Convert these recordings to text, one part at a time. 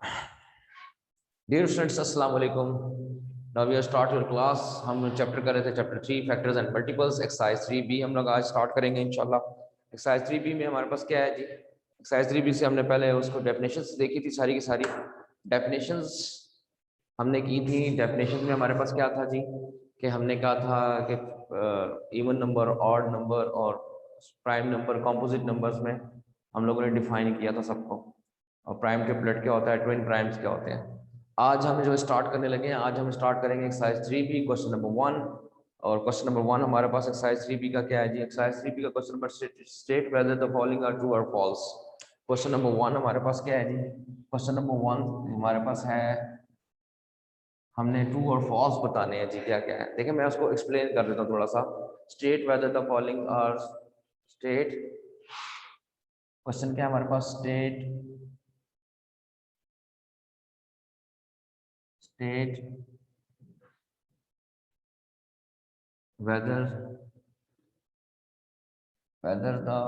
Dear students अस्सलाम वालेकुम। Now we are start your class. हम चैप्टर कर रहे थे chapter 3 factors and multiples. Exercise 3B हम लोग आज स्टार्ट करेंगे इंशाल्लाह। एक्सरसाइज 3B में हमारे पास क्या है जी? एक्सरसाइज 3B से हमने पहले उसको डेफिनेशंस देखी थी, सारी की सारी डेफिनेशंस हमने की थी। डेफिनेशंस में हमारे पास क्या था जी कि हमने कहा था कि इवन नंबर, ऑड नंबर और प्राइम नंबर, कॉम्पोजिट नंबर्स में हम लोगों ने डिफाइन किया था सबको। और प्राइम ट्रिपलेट क्या होता है, ट्विन प्राइम्स क्या होते हैं। आज हम जो स्टार्ट करने लगे हैं, आज हम स्टार्ट करेंगे एक्सरसाइज 3B क्वेश्चन नंबर 1। और क्वेश्चन नंबर 1 हमारे पास एक्सरसाइज 3B का क्या है जी? एक्सरसाइज 3B का question number state whether the following are true और फॉल्स। क्वेश्चन नंबर 1 हमारे पास क्या है जी? क्वेश्चन नंबर 1 हमारे पास है, हमने ट्रू और फॉल्स बताने हैं जी। क्या क्या है देखिए, मैं उसको एक्सप्लेन कर देता हूँ थोड़ा सा। State whether the following are state, question क्या है हमारे पास? State whether the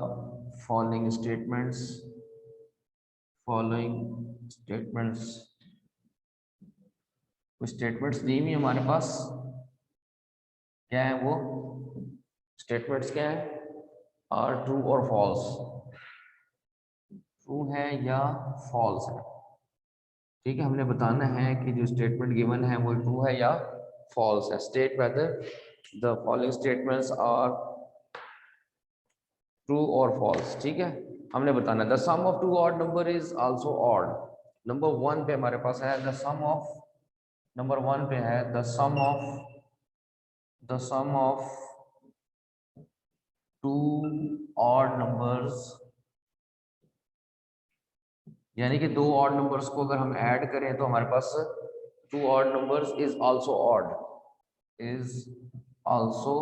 following statements कुछ स्टेटमेंट्स दी हुई हमारे पास। क्या है वो स्टेटमेंट्स? क्या है? आर ट्रू और फॉल्स, ट्रू है या फॉल्स है। ठीक है, हमने बताना है कि जो स्टेटमेंट गिवन है वो ट्रू है या फॉल्स है। State whether the following statements are true और फॉल्स। ठीक है, हमने बताना the sum of two odd number is also odd. Number 1 पे हमारे पास है द सम ऑफ, नंबर 1 पे है the sum of two odd numbers, यानी कि दो ऑड नंबर्स को अगर हम ऐड करें तो हमारे पास two odd numbers is also odd, is also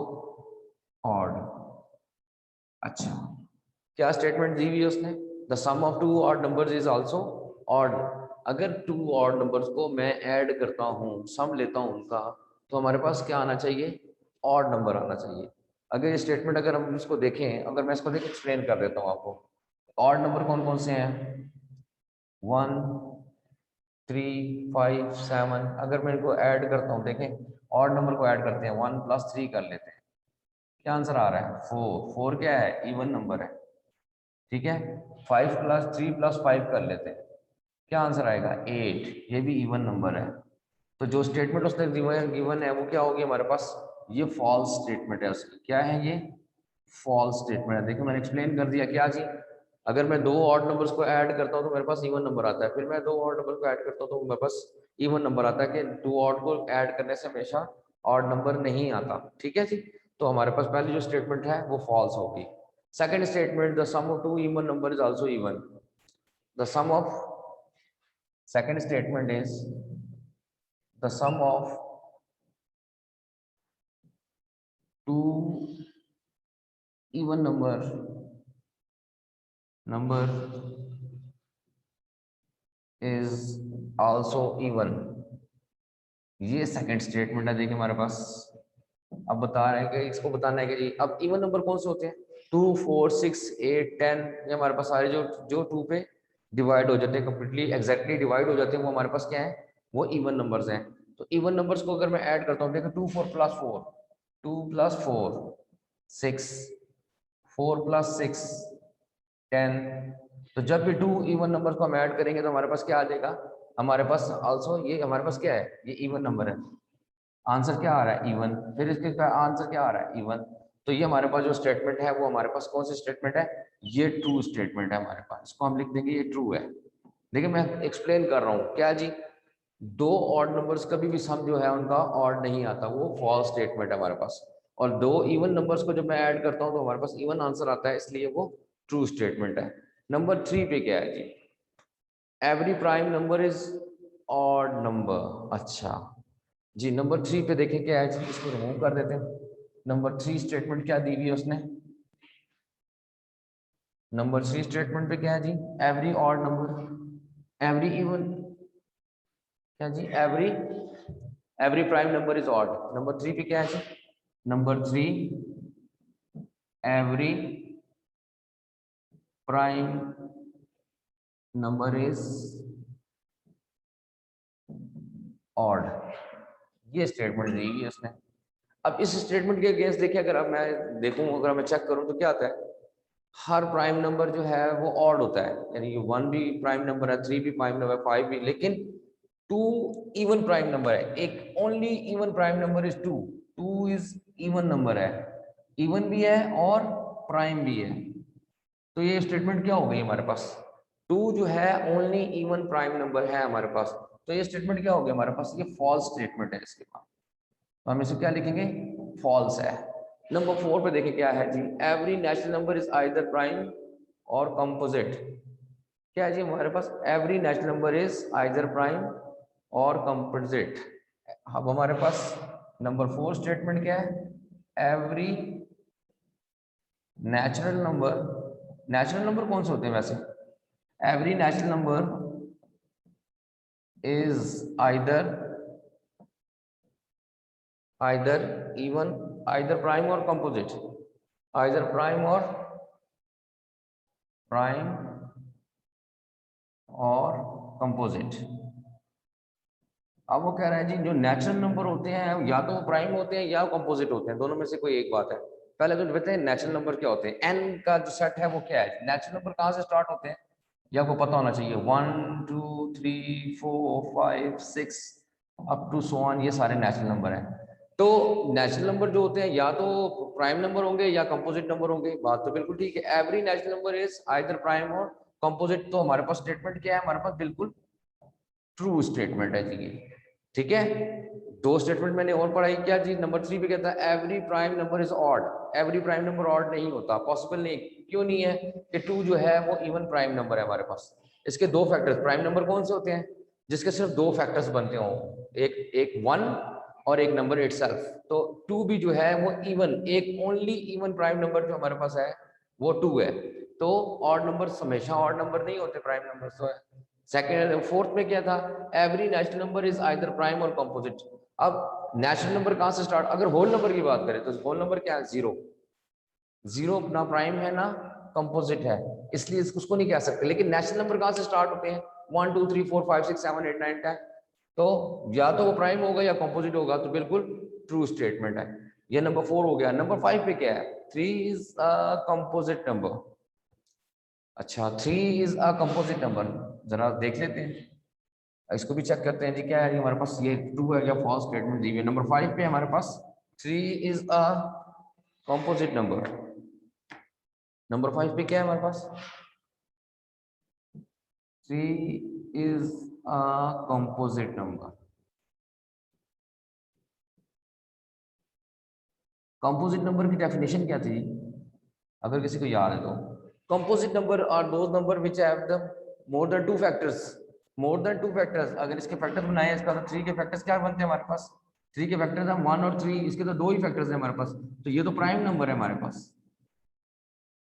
odd. अच्छा, क्या स्टेटमेंट दी हुई है उसने? The sum of two odd numbers is also odd. अगर टू ऑड नंबर्स को मैं ऐड करता हूँ, सम लेता हूँ उनका, तो हमारे पास क्या आना चाहिए? ऑड नंबर आना चाहिए। अगर ये स्टेटमेंट, अगर हम इसको देखें, अगर मैं इसको देखिए एक्सप्लेन कर देता हूँ आपको। ऑड नंबर कौन कौन से हैं? 1, 3, 5, 7। अगर मैं इनको ऐड करता हूँ, देखें ऑड नंबर को ऐड करते हैं, 1 + 3 कर लेते हैं। क्या आंसर आ रहा है? 4। 4 क्या है? इवन नंबर है। ठीक है, 5 + 3 + 5 कर लेते हैं। क्या आंसर आएगा? 8। ये भी इवन नंबर है। तो जो स्टेटमेंट उसने गिवन है वो क्या होगी हमारे पास? ये फॉल्स स्टेटमेंट है उसकी। क्या है ये? फॉल्स स्टेटमेंट है। देखो मैंने एक्सप्लेन कर दिया क्या जी। अगर मैं दो ऑड नंबर्स को ऐड करता हूँ तो मेरे पास इवन नंबर आता है, फिर मैं दो ऑड नंबर को ऐड करता हूँ तो मेरे पास इवन नंबर आता है। कि टू ऑड को ऐड करने से हमेशा ऑड नंबर नहीं आता। ठीक है जी, तो हमारे पास पहली जो स्टेटमेंट है वो फॉल्स होगी। Second statement, the sum of two even number is also even. The sum of, second statement is the sum of two even number is also even। ये सेकंड स्टेटमेंट है। देखिए हमारे पास अब बता रहे हैं कि इसको बताना है कि जी अब इवन नंबर कौन से होते हैं? 2, 4, 6, 8, 10। ये हमारे पास सारे जो जो 2 पे डिवाइड हो जाते हैं, कंप्लीटली एग्जैक्टली डिवाइड हो जाते हैं, वो हमारे पास क्या है? वो इवन नंबर्स हैं। तो इवन नंबर्स को अगर मैं ऐड करता हूँ, देखो 2, 4 + 4, 2 + 4 6, 4 + 6 10। तो जब भी टू इवन नंबर को हम ऐड करेंगे तो हमारे पास क्या आ जाएगा? हमारे पास आल्सो, ये हमारे पास क्या है? ये इवन नंबर है। आंसर क्या आ रहा है? इवन। फिर इसके आंसर क्या आ रहा है? इवन। तो ये हमारे पास जो स्टेटमेंट है वो हमारे पास कौन सी स्टेटमेंट है? ये ट्रू स्टेटमेंट है हमारे पास। इसको हम लिख देंगे ये ट्रू है। देखिए मैं एक्सप्लेन कर रहा हूँ क्या जी। दो ऑड नंबर्स कभी भी सम जो है उनका ऑड नहीं आता, वो फॉल्स स्टेटमेंट है हमारे पास। और दो इवन नंबर्स को जब मैं ऐड करता हूँ तो हमारे पास इवन आंसर आता है, इसलिए वो ट्रू स्टेटमेंट है। नंबर 3 पे क्या है जी? Every prime number is odd number. अच्छा जी, नंबर 3 पे देखें क्या है जी, इसको रिमूव कर देते हैं। नंबर 3 स्टेटमेंट क्या दी हुई है उसने? नंबर 3 स्टेटमेंट पे क्या है जी? Every odd number, every even, क्या जी? Every prime number is odd. Number 3 पे क्या है जी? Number 3, every prime number is odd, ये स्टेटमेंट दी है उसने। अब इस स्टेटमेंट के अगेंस्ट देखिए, अगर अब मैं देखूं, अगर मैं चेक करूं तो क्या आता है, हर प्राइम नंबर जो है वो ऑड होता है, यानी कि 1 भी प्राइम नंबर है, 3 भी प्राइम नंबर है, 5 भी, लेकिन 2 इवन प्राइम नंबर है। एक only even prime number is 2, 2 is even number है, इवन भी है और प्राइम भी है। तो ये स्टेटमेंट क्या हो गई हमारे पास, 2 जो है ओनली इवन प्राइम नंबर है हमारे पास, तो ये स्टेटमेंट क्या हो गया हमारे पास, ये फॉल्स स्टेटमेंट है इसके पास। तो हम इसे क्या लिखेंगे, फॉल्स है। नंबर 4 पे देखिए क्या है जी, every natural number is either prime और कंपोजिट। क्या है जी हमारे पास, every natural number is either prime और कंपोजिट। अब हमारे पास नंबर 4 स्टेटमेंट क्या है, एवरी नेचुरल नंबर कौन से होते हैं वैसे, every natural number is either even, either prime और कंपोजिट, आइदर प्राइम और कंपोजिट। अब वो कह रहा है जी जो नेचुरल नंबर होते हैं या तो वो प्राइम होते हैं या कंपोजिट होते हैं, दोनों में से कोई एक बात है। पहले तो देखते हैं नेचुरल नंबर क्या होते हैं, एन का जो सेट है वो क्या है, नेचुरल नंबर कहाँ से स्टार्ट होते हैं, ये आपको पता होना चाहिए, 1 2 3 4 5 6 अप टू सो ऑन, ये सारे नेचुरल नंबर हैं। तो नेचुरल नंबर जो होते हैं या तो प्राइम नंबर होंगे या कंपोजिट नंबर होंगे, बात तो बिल्कुल ठीक है। Every natural number is either prime और कंपोजिट, तो हमारे पास स्टेटमेंट क्या है, हमारे पास बिल्कुल ट्रू स्टेटमेंट है जी, ठीक है। दो स्टेटमेंट मैंने और पढ़ाई, क्या जी, नंबर 3 पे कहता है every prime number is odd, every prime number odd नहीं होता, पॉसिबल नहीं। क्यों नहीं है, कि 2 जो है वो इवन प्राइम नंबर है हमारे पास। इसके दो फैक्टर्स, प्राइम नंबर कौन से होते हैं, जिसके सिर्फ दो फैक्टर्स बनते हो, एक 1 और एक नंबर इटसेल्फ। तो 2 भी जो है वो इवन, एक ओनली इवन प्राइम नंबर जो हमारे पास है वो 2 है। तो ऑड नंबर हमेशा ऑड नंबर नहीं होते, प्राइम नंबर तो है। सेकेंड, फोर्थ में क्या था, every natural number is either prime और कंपोजिट। अब नेचुरल नंबर कहां से स्टार्ट, अगर होल नंबर की बात करें तो होल नंबर क्या है, 0, 0 ना प्राइम है ना कंपोजिट है, इसलिए उसको नहीं कह सकते। लेकिन नेचुरल नंबर कहां से स्टार्ट होते हैं, 1 2 3 4 5 6 7 8 9 10, तो या तो वो प्राइम होगा या कंपोजिट होगा, तो बिल्कुल ट्रू स्टेटमेंट है। ये नंबर 4 हो गया। नंबर 5 पे क्या है, 3 इज अ कंपोजिट नंबर। अच्छा, 3 इज अ कंपोजिट नंबर, जरा देख लेते हैं, इसको भी चेक करते हैं जी, क्या है हमारे पास, ये ट्रू है या फॉल्स स्टेटमेंट दी हुई है। नंबर 5 पे हमारे पास 3 is a composite number. Number 5 पे क्या है हमारे पास, 3 is a composite number. Composite number की डेफिनेशन क्या थी, अगर किसी को याद है तो, composite number are those number which have the more than two factors, more than two factors. अगर इसके फैक्टर्स बनाए इसका, तो 3 के फैक्टर्स क्या बनते हैं हमारे पास, 3 के फैक्टर्स हैं 1 और 3, इसके तो 2 ही फैक्टर्स हैं हमारे पास, तो ये तो प्राइम नंबर है हमारे पास,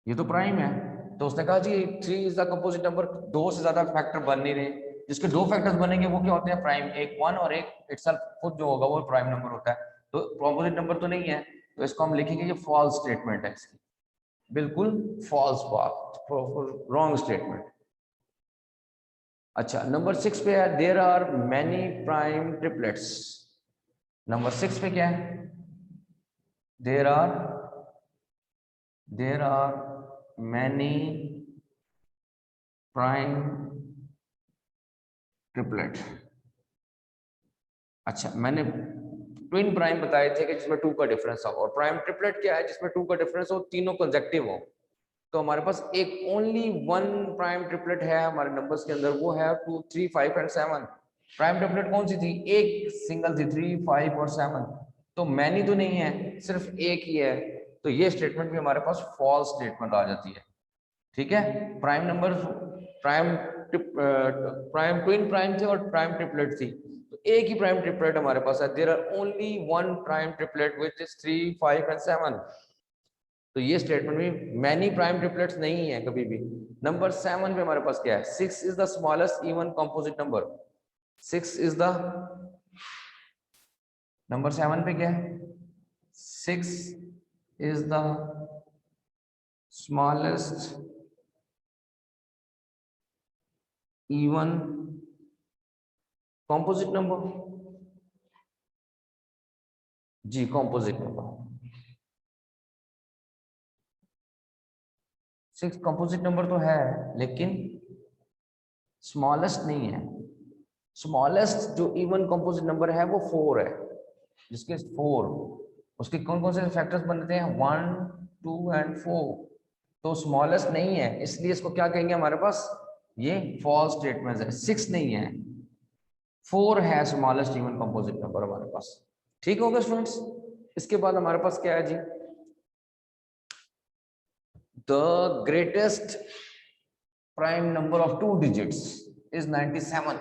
ये तो प्राइम है। तो उसने कहा जी 3 इज द कंपोजिट नंबर, दो से ज्यादा फैक्टर बन नहीं रहे, जिसके दो फैक्टर्स बनेंगे वो क्या होते हैं, प्राइम, एक 1 और एक इटसेल्फ खुद जो होगा वो प्राइम नंबर होता है, तो कंपोजिट नंबर तो नहीं है, तो इसको हम लिखेंगे ये फॉल्स स्टेटमेंट है इसकी, बिल्कुल फॉल्स बात, रॉन्ग स्टेटमेंट। अच्छा, नंबर 6 पे है, there are many prime triplets. Number 6 पे क्या है, there are many prime triplet. अच्छा, मैंने ट्विन प्राइम बताए थे कि जिसमें 2 का डिफरेंस हो, और प्राइम ट्रिपलेट क्या है, जिसमें 2 का डिफरेंस हो, तीनों कंसेक्टिव हो। तो हमारे पास एक ओनली 1 प्राइम ट्रिपलेट है हमारे नंबर्स के अंदर, वो है 2 3 5 एंड 7। प्राइम ट्रिपलेट कौन सी थी, एक सिंगल थी, 3 5 और 7, तो मैनी तो नहीं है, सिर्फ एक ही है, तो ये स्टेटमेंट भी हमारे पास फॉल्स स्टेटमेंट आ जाती है, ठीक है। Prime number, prime prime twin prime थे और प्राइम ट्रिपलेट थी, तो एक ही प्राइम ट्रिपलेट हमारे पास है, there are only 1 prime triplet which is 3 5 and 7। तो ये स्टेटमेंट में मैनी प्राइम ट्रिपलेट्स नहीं है कभी भी। नंबर 7 पे हमारे पास क्या है, 6 is the smallest even composite number. 6 is the, number 7 पे क्या है, 6 is the smallest even composite number. जी कंपोजिट नंबर। 6 कंपोजिट नंबर तो है लेकिन स्मॉलेस्ट नहीं है। स्मॉलेस्ट जो इवन कंपोजिट नंबर है वो 4 है, जिसके 4 उसके कौन कौन से फैक्टर्स बनते हैं 1 2 एंड 4, तो स्मॉलेस्ट नहीं है, इसलिए इसको क्या कहेंगे हमारे पास, ये फॉल्स स्टेटमेंट है। 6 नहीं है, 4 है स्मॉलेस्ट इवन कंपोजिट नंबर हमारे पास। ठीक हो गया स्टूडेंट्स। इसके बाद हमारे पास क्या है जी, the greatest prime number of 2 digits is 97।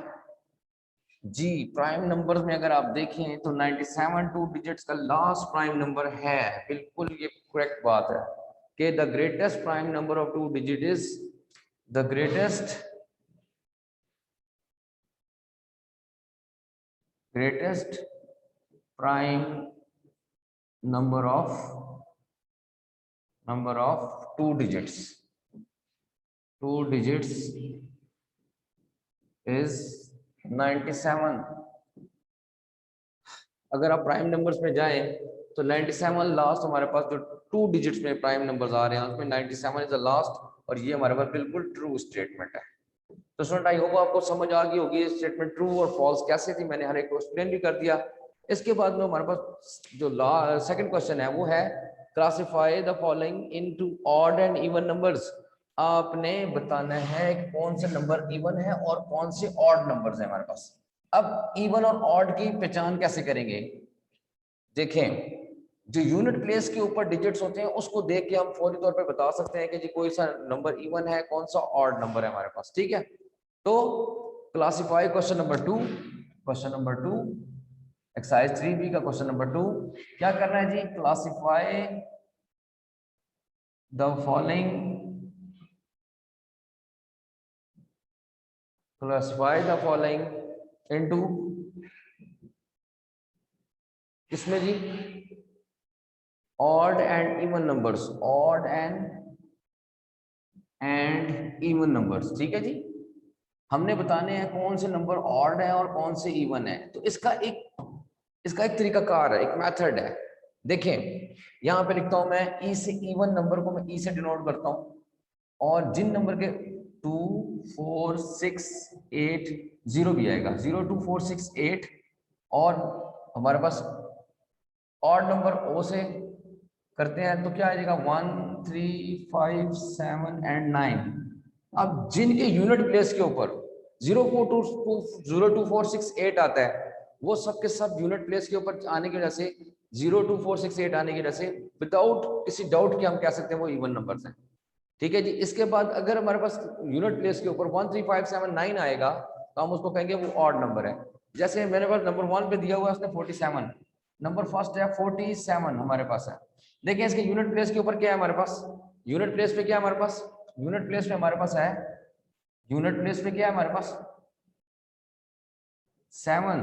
जी प्राइम नंबर्स में अगर आप देखें तो 97 2 डिजिट्स का लास्ट प्राइम नंबर है। बिल्कुल ये करेक्ट बात है कि the greatest prime number of 2 digit is the greatest prime number of 2 digits is 97। अगर आप प्राइम नंबर्स में जाएं तो 97 लास्ट हमारे पास जो 2 डिजिट्स में प्राइम नंबर्स आ रहे हैं उसमें 97 इज द लास्ट, और ये हमारे पास बिल्कुल ट्रू स्टेटमेंट है। तो स्टूडेंट आई होप आपको समझ आ गई होगी स्टेटमेंट ट्रू और फॉल्स कैसे थी, मैंने हर एक को एक्सप्लेन भी कर दिया। इसके बाद में हमारे पास जो सेकंड क्वेश्चन है वो है classify the following into odd and even numbers. आपने बताना है कि कौन से नंबर इवन है और कौन से ऑड नंबर्स है हमारे पास। अब इवन और ऑड की पहचान कैसे करेंगे, देखें जो यूनिट प्लेस के ऊपर डिजिट्स होते हैं उसको देख के हम फौरी तौर पे बता सकते हैं कि जी कोई सा नंबर इवन है कौन सा ऑड नंबर है हमारे पास। ठीक है, तो classify question number 2, exercise 3B का क्वेश्चन नंबर 2 क्या करना है जी, क्लासिफाई द फॉलोइंग इनटू, किसमें जी, odd and even numbers, odd and even numbers. ठीक है जी, हमने बताने हैं कौन से नंबर ऑड है और कौन से इवन है। तो इसका एक तरीकाकार है, एक मेथड है। देखें यहां पे लिखता हूं मैं ई से, इवन नंबर को मैं ई से डिनोट करता हूं, और जिन नंबर के 2 4 6 8 0 भी आएगा, 0 2 4 6 8, और हमारे पास ऑड नंबर ओ से करते हैं तो क्या आ जाएगा 1 3 5 7 एंड 9। अब जिनके यूनिट प्लेस के ऊपर 0 2 4 6 8 आता है वो सब के सब यूनिट प्लेस के ऊपर आने की वजह से 0 2 4 6 8 आने की वजह से विदाउट किसी डाउट के हम कह सकते हैं वो इवन नंबर्स हैं। ठीक है जी, इसके बाद अगर हमारे पास यूनिट प्लेस के ऊपर 1 3 5 7 9 आएगा तो हम उसको कहेंगे वो ऑड नंबर है। जैसे मेरे पास नंबर 1 पे दिया हुआ है उसने 47, नंबर फर्स्ट है 47 हमारे पास है। देखिए इसके यूनिट प्लेस के ऊपर क्या है हमारे पास, यूनिट प्लेस पे क्या है हमारे पास, यूनिट प्लेस पे हमारे पास है, यूनिट प्लेस पे क्या है हमारे पास 7,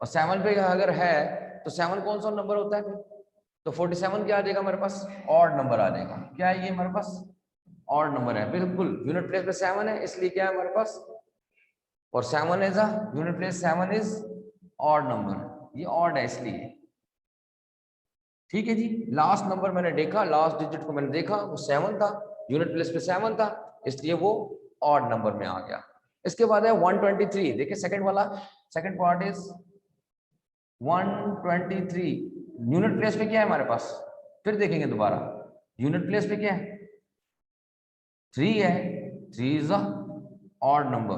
और 7 पे अगर है तो 7 कौन सा नंबर होता है, तो 47 क्या आ जाएगा हमारे पास, ऑड नंबर आ जाएगा। क्या है ये हमारे पास, ऑड नंबर है। बिल्कुल यूनिट प्लेस पे 7 है इसलिए क्या है हमारे पास, और 7 is a unit place, 7 is odd number, ये ऑड है इसलिए। ठीक है जी, लास्ट नंबर मैंने देखा, लास्ट डिजिट को मैंने देखा वो 7 था, यूनिट प्लेस पे 7 था इसलिए वो ऑड नंबर में आ गया। इसके बाद है 123, देखिए सेकंड वाला, second part is 123, unit place पे क्या है हमारे पास, फिर देखेंगे दोबारा, यूनिट प्लेस पे क्या है 3 है, 3 इज अ ऑड नंबर,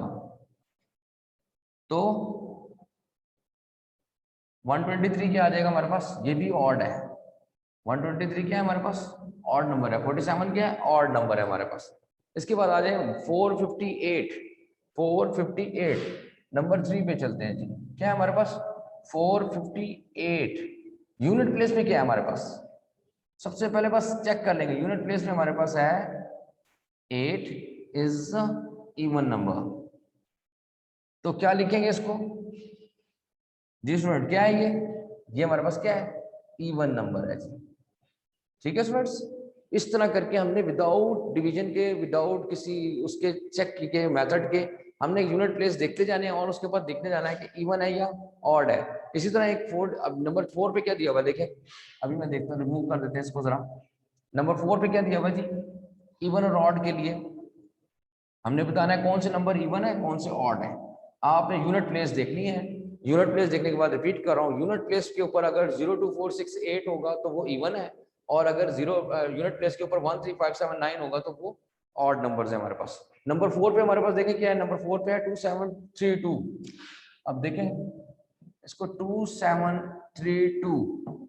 तो 123 क्या आ जाएगा हमारे पास, ये भी ऑड है। 123 क्या है हमारे पास, ऑड नंबर है। 47 क्या है, ऑड नंबर है हमारे पास। इसके बाद आ जाए 458, 458 नंबर 3 पे चलते हैं जी, क्या है हमारे पास 458, यूनिट प्लेस में क्या है हमारे पास, सबसे पहले बस चेक कर लेंगे, यूनिट प्लेस में हमारे पास है 8 इज इवन नंबर, तो क्या लिखेंगे इसको जी स्टूडेंट, क्या है ये हमारे पास क्या है, इवन नंबर है जी। ठीक है स्टूडेंट्स, इस तरह करके हमने विदाउट डिवीजन के, विदाउट किसी उसके चेक के मेथड के हमने यूनिट प्लेस देखते जाने हैं और उसके बाद देखने जाना है कि इवन है या ऑड है। इसी तरह एक 4, अब नंबर 4 पे क्या दिया हुआ देखें, अभी मैं देखता हूँ, रिमूव कर देते हैं इसको जरा। नंबर 4 पे क्या दिया हुआ जी, इवन और ऑड के लिए हमने बताना है कौन से नंबर इवन है कौन से ऑड है। आपने यूनिट प्लेस देखनी है, यूनिट प्लेस देखने के बाद रिपीट कर रहा हूँ, यूनिट प्लेस के ऊपर अगर 0 2 4 6 8 होगा तो वो इवन है, और अगर यूनिट प्लेस के ऊपर 1 3 5 7 9 होगा तो वो ऑड नंबर्स है हमारे पास। नंबर 4 पे हमारे पास देखें क्या है, नंबर 4 पे है 2732। अब देखें इसको 2732,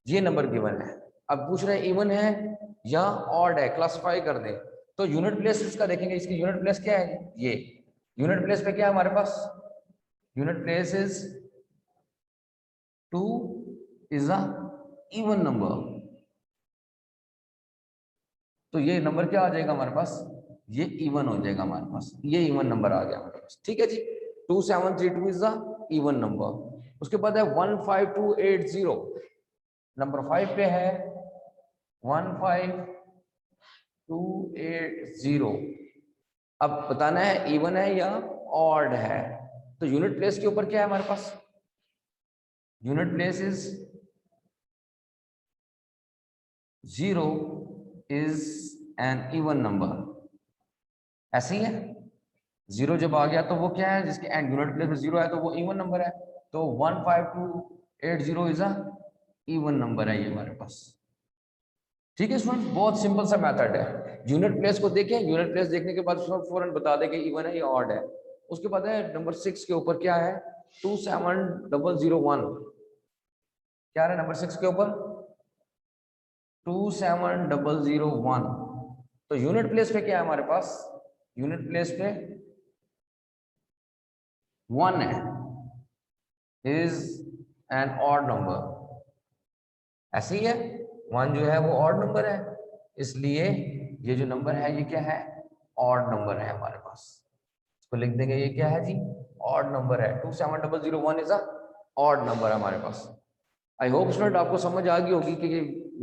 ये नंबर गिवन है। अब पूछ रहे हैं इवन है या ऑड है, क्लासिफाई कर दे। तो यूनिट प्लेस इसका देखेंगे, इसकी यूनिट प्लेस क्या है, ये यूनिट प्लेस पे क्या है हमारे पास, unit place is 2 is a even number. तो ये नंबर क्या आ जाएगा हमारे पास, ये इवन हो जाएगा हमारे पास, ये इवन नंबर आ गया हमारे पास। ठीक है जी, 2732 इज द इवन नंबर। उसके बाद है 15280, नंबर 5 पे है 15280। अब बताना है इवन है या ऑड है। तो यूनिट प्लेस के ऊपर क्या है हमारे पास, unit place is 0 is an even number, ऐसे ही है। 0 जब आ गया तो वो क्या है, जिसके एंड यूनिट प्लेस में 0 है तो वो इवन नंबर है। तो 15280 इज अ इवन नंबर है ये हमारे पास। ठीक है स्टूडेंट, बहुत सिंपल सा मेथड है। यूनिट प्लेस को देखें, यूनिट प्लेस देखने के बाद फौरन बता दें कि इवन है या ऑड है। उसके बाद है नंबर 6 के ऊपर क्या है, 27001। क्या है नंबर 6 के ऊपर, 27001। तो यूनिट प्लेस पे क्या है हमारे पास, यूनिट प्लेस पे 1 है, इज एन ऑड नंबर, ऐसे ही है। 1 जो है वो ऑड नंबर है, इसलिए ये जो नंबर है ये क्या है, ऑड नंबर है हमारे पास। इसको लिख देंगे, ये क्या है जी, ऑड नंबर है। 27001 इज अ ऑड नंबर है हमारे पास। आई होप स्टूडेंट आपको समझ आ गई होगी कि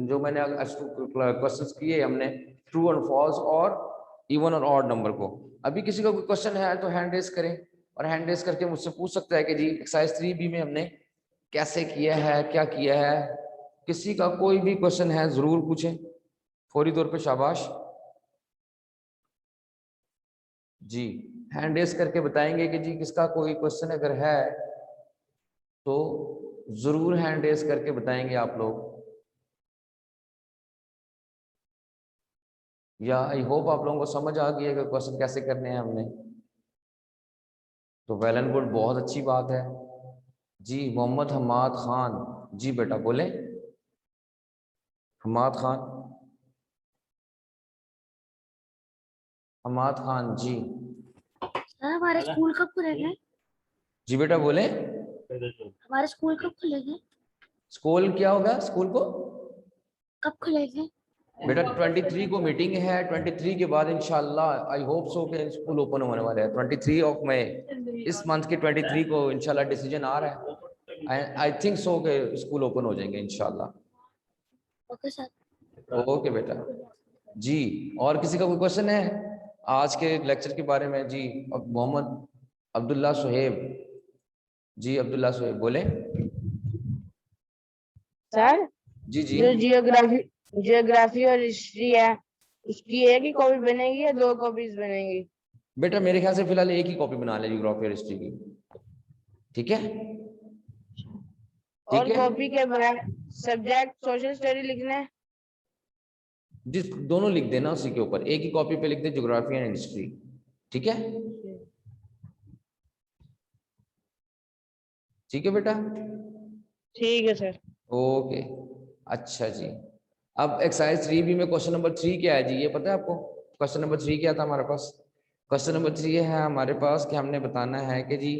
जो मैंने क्वेश्चंस किए हमने ट्रू और फॉल्स और इवन और ऑड नंबर को। अभी किसी का कोई क्वेश्चन है तो हैंड रेस करें, और हैंड रेस करके मुझसे पूछ सकता है कि जी एक्सरसाइज 3B में हमने कैसे किया है, क्या किया है। किसी का कोई भी क्वेश्चन है जरूर पूछें, फौरी तौर पे शाबाश जी। हैंड रेस करके बताएंगे कि जी किसका कोई क्वेश्चन अगर है तो जरूर हैंड रेस करके बताएंगे आप लोग। या आई होप आप लोगों को समझ आ गई है कि क्वेश्चन कैसे करने हैं हमने। तो वेल एंड गुड, बहुत अच्छी बात है जी। मोहम्मद हमाद खान, जी बेटा बोले, हमाद खान, हमाद खान जी। हमारे स्कूल कब खुलेंगे? जी बेटा बोले, हमारे स्कूल कब खुलेंगे? स्कूल क्या होगा, स्कूल को कब खुलेंगे? बेटा 23 को मीटिंग है, 23 के बाद इंशाल्लाह आई होप सो के स्कूल ओपन होने वाले हैं 23 ऑफ मई, इस मंथ के 23 को इंशाल्लाह डिसीजन आ रहा है। आई थिंक सो के स्कूल ओपन हो जाएंगे इंशाल्लाह। ओके सर, ओके बेटा जी। और किसी का कोई क्वेश्चन है आज के लेक्चर के बारे में जी? अब मोहम्मद अब्दुल्ला सुहेब, जी अब्दुल्ला सुहेब बोले। सर जी जी जो जियोग्राफी और हिस्ट्री है उसकी एक ही कॉपी बनेगी या 2 कॉपीज बनेंगी? बेटा मेरे ख्याल से फिलहाल एक ही कॉपी बना ले जियोग्राफी और हिस्ट्री की, ठीक है? और ठीक है कॉपी के बाद सब्जेक्ट सोशल स्टडी लिखना है? जिस दोनों लिख देना उसी के ऊपर, एक ही कॉपी पे लिख दे ज्योग्राफी एंड हिस्ट्री, ठीक है? ठीक है बेटा, ठीक है सर। ओके अच्छा जी। अब एक्सरसाइज 3B में क्वेश्चन नंबर 3 क्या है जी, ये पता है आपको? क्वेश्चन नंबर 3 क्या था हमारे पास? क्वेश्चन नंबर 3 ये है हमारे पास कि हमने बताना है कि जी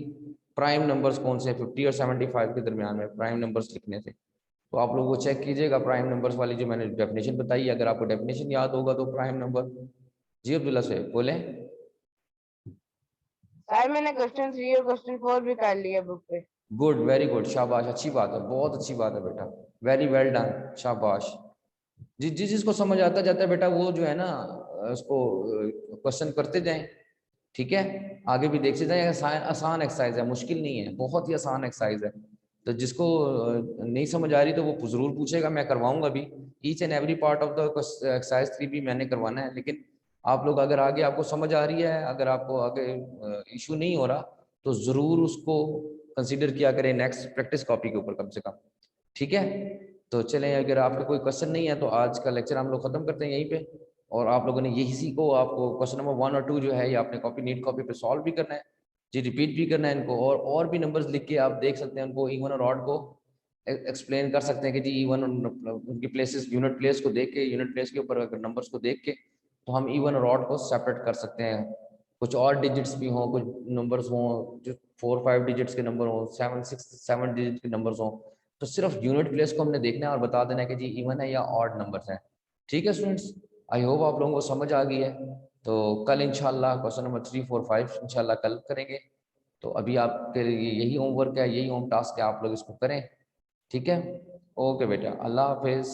प्राइम नंबर्स कौन से 50 और 75 के दरमियान में प्राइम नंबर्स लिखने थे। तो आप लोग वो चेक कीजिएगा प्राइम नंबर्स वाली जो मैंने डेफिनेशन बताई, अगर आपको डेफिनेशन याद होगा तो प्राइम नंबर। जी अब्दुल्ला से बोले। सर मैंने क्वेश्चन 3 और क्वेश्चन 4 भी कर लिया बुक पे। गुड, वेरी गुड, शाबाश, अच्छी बात है, बहुत अच्छी बात है बेटा, वेरी वेल डन, शाबाश जी। जिसको समझ आता जाता है बेटा वो जो है ना उसको क्वेश्चन करते जाएं, ठीक है, आगे भी देखते जाए। आसान एक्सरसाइज है, मुश्किल नहीं है, बहुत ही आसान एक्सरसाइज है। तो जिसको नहीं समझ आ रही तो वो जरूर पूछेगा, मैं करवाऊंगा भी। Each and every part of the exercise 3 भी मैंने करवाना है। लेकिन आप लोग अगर आगे आपको समझ आ रही है, अगर आपको आगे इशू नहीं हो रहा, तो जरूर उसको कंसीडर किया करें नेक्स्ट प्रैक्टिस कॉपी के ऊपर कम से कम। ठीक है, तो चलें, अगर आपका कोई क्वेश्चन नहीं है तो आज का लेक्चर हम लोग खत्म करते हैं यहीं पे। और आप लोगों ने यही सीखो, आपको क्वेश्चन नंबर 1 और 2 जो है ये आपने कॉपी नीट कॉपी पे सॉल्व भी करना है जी, रिपीट भी करना है इनको। और भी नंबर्स लिख के आप देख सकते हैं उनको, इवन और ऑड को एक्सप्लेन कर सकते हैं कि जी इवन उनकी प्लेसेस, यूनिट प्लेस को देख के, यूनिट प्लेस के ऊपर अगर नंबर्स को देख के तो हम इवन और ऑड को सेपरेट कर सकते हैं। कुछ और डिजिट्स भी हों, कुछ नंबर्स हों जो 4-5 डिजिट्स के नंबर हों, 7-6-7 डिजिट के नंबर्स हों, तो सिर्फ यूनिट प्लेस को हमने देखना है और बता देना है कि जी इवन है या ऑड नंबर्स हैं। ठीक है स्टूडेंट्स, आई होप आप लोगों को समझ आ गई है। तो कल इंशाल्लाह क्वेश्चन नंबर 3-4-5 इंशाल्लाह कल करेंगे। तो अभी आपके लिए यही होमवर्क है, यही होम टास्क है, आप लोग इसको करें। ठीक है, ओके बेटा, अल्लाह हाफिज।